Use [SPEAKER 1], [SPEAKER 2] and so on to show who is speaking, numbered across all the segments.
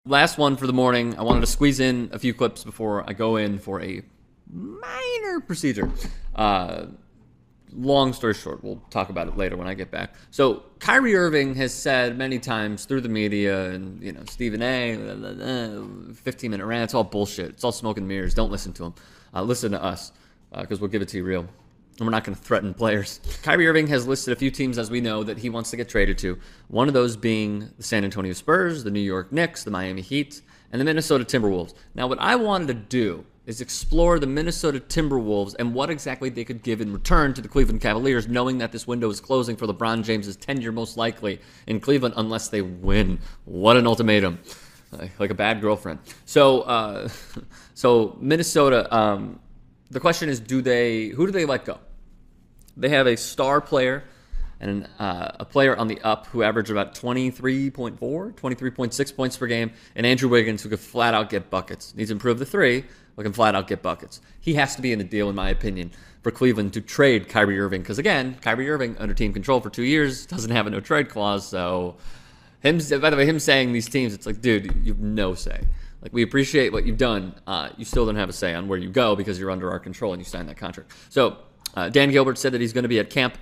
[SPEAKER 1] last one for the morning. I wanted to squeeze in a few clips before I go in for a minor procedure. Long story short, we'll talk about it later when I get back. So Kyrie Irving has said many times through the media and, Stephen A, 15-minute rant, it's all bullshit. It's all smoke and mirrors. Don't listen to him. Listen to us because we'll give it to you real. And we're not going to threaten players. Kyrie Irving has listed a few teams, as we know, that he wants to get traded to. One of those being the San Antonio Spurs, the New York Knicks, the Miami Heat, and the Minnesota Timberwolves. Now, what I wanted to do is explore the Minnesota Timberwolves and what exactly they could give in return to the Cleveland Cavaliers, knowing that this window is closing for LeBron James' tenure most likely in Cleveland unless they win. What an ultimatum. Like a bad girlfriend. So Minnesota, the question is, who do they let go? They have a star player and a player on the up who averaged about 23.4, 23.6 points per game, and Andrew Wiggins, who could flat out get buckets. Needs to improve the three, but can flat out get buckets. He has to be in the deal, in my opinion, for Cleveland to trade Kyrie Irving. Because, again, Kyrie Irving, under team control for 2 years, doesn't have a no-trade clause. So, by the way, him saying these teams, it's like, dude, you have no say. Like, we appreciate what you've done. You still don't have a say on where you go because you're under our control and you signed that contract. So, Dan Gilbert said that he's going to be at camp.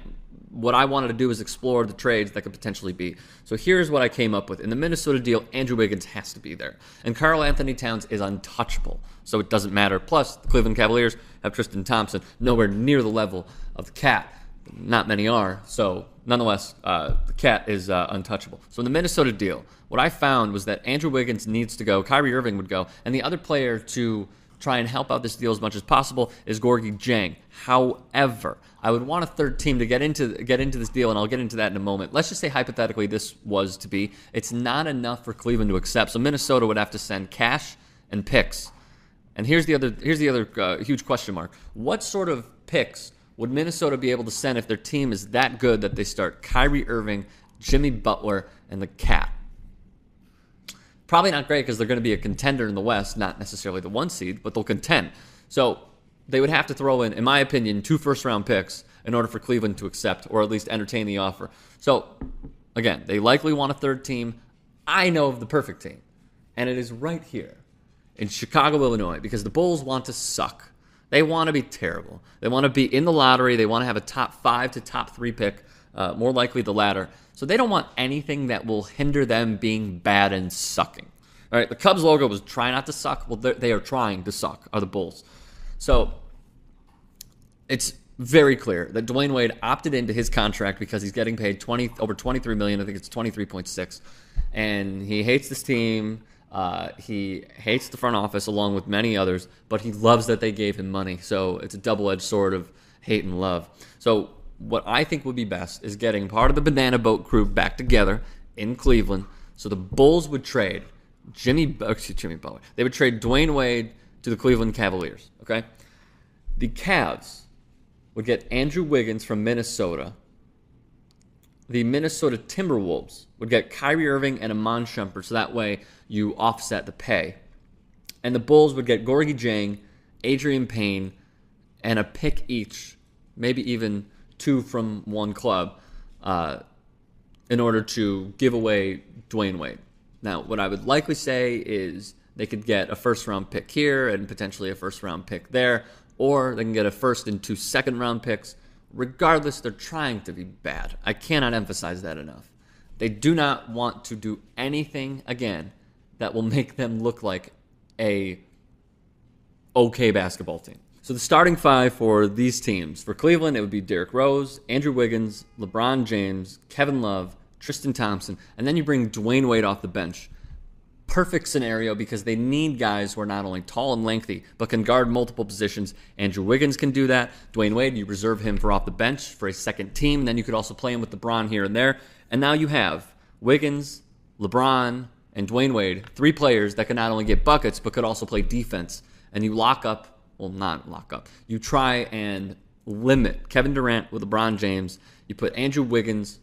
[SPEAKER 1] What I wanted to do is explore the trades that could potentially be. So here's what I came up with. In the Minnesota deal, Andrew Wiggins has to be there. And Karl Anthony Towns is untouchable, so it doesn't matter. Plus, the Cleveland Cavaliers have Tristan Thompson, nowhere near the level of the Cat. Not many are, so nonetheless, the Cat is untouchable. So in the Minnesota deal, what I found was that Andrew Wiggins needs to go, Kyrie Irving would go, and the other player to try and help out this deal as much as possible is Gorgui Dieng. However, I would want a third team to get into this deal, and I'll get into that in a moment. Let's just say hypothetically this was to be. It's not enough for Cleveland to accept, so Minnesota would have to send cash and picks. And here's the other huge question mark. What sort of picks would Minnesota be able to send if their team is that good that they start Kyrie Irving, Jimmy Butler, and the Cat? Probably not great because they're going to be a contender in the West, not necessarily the 1 seed, but they'll contend. So they would have to throw in my opinion, 2 first-round picks in order for Cleveland to accept or at least entertain the offer. So, again, they likely want a third team. I know of the perfect team, and it is right here in Chicago, Illinois, because the Bulls want to suck. They want to be terrible. They want to be in the lottery. They want to have a top 5 to top 3 pick, more likely the latter. So they don't want anything that will hinder them being bad and sucking. All right, the Cubs logo was try not to suck. Well, they are trying to suck, are the Bulls. So it's very clear that Dwayne Wade opted into his contract because he's getting paid over $23 million. I think it's 23.6, and he hates this team. He hates the front office along with many others, but he loves that they gave him money. So it's a double-edged sword of hate and love. So what I think would be best is getting part of the Banana Boat crew back together in Cleveland. So the Bulls would trade Jimmy Butler. They would trade Dwayne Wade to the Cleveland Cavaliers. Okay, the Cavs would get Andrew Wiggins from Minnesota. The Minnesota Timberwolves would get Kyrie Irving and Iman Shumpert, so that way you offset the pay. And the Bulls would get Gorgui Dieng, Adrian Payne, and a pick each, maybe even 2 from one club, in order to give away Dwayne Wade. Now, what I would likely say is they could get a first-round pick here and potentially a first-round pick there, or they can get a first and 2 second-round picks. Regardless, they're trying to be bad. I cannot emphasize that enough. They do not want to do anything, again, that will make them look like a okay basketball team. So the starting 5 for these teams, for Cleveland, it would be Derrick Rose, Andrew Wiggins, LeBron James, Kevin Love, Tristan Thompson, and then you bring Dwayne Wade off the bench. Perfect scenario because they need guys who are not only tall and lengthy, but can guard multiple positions. Andrew Wiggins can do that. Dwayne Wade, you reserve him for off the bench for a second team, and then you could also play him with LeBron here and there. And now you have Wiggins, LeBron, and Dwayne Wade, 3 players that can not only get buckets, but could also play defense. And you lock up, well, not lock up. You try and limit Kevin Durant with LeBron James. You put Andrew Wiggins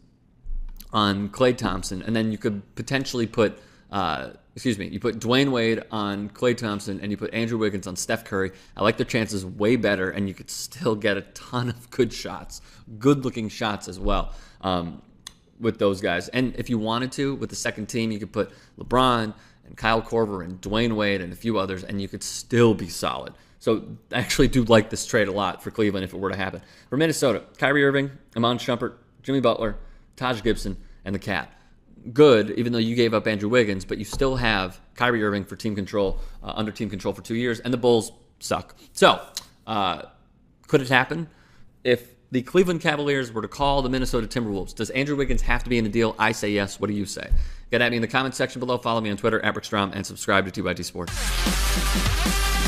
[SPEAKER 1] on Klay Thompson, and then you could potentially put you put Dwayne Wade on Klay Thompson, and you put Andrew Wiggins on Steph Curry. I like their chances way better, and you could still get a ton of good shots, good-looking shots as well with those guys. And if you wanted to, with the second team, you could put LeBron and Kyle Korver and Dwayne Wade and a few others, and you could still be solid. So I actually do like this trade a lot for Cleveland if it were to happen. For Minnesota, Kyrie Irving, Iman Shumpert, Jimmy Butler, Taj Gibson, and the Cat. Good, even though you gave up Andrew Wiggins, but you still have Kyrie Irving for team control, under team control for 2 years, and the Bulls suck. So, could it happen? If the Cleveland Cavaliers were to call the Minnesota Timberwolves, does Andrew Wiggins have to be in the deal? I say yes. What do you say? Get at me in the comments section below. Follow me on Twitter, @BrickStrom, and subscribe to 2x2 Sports.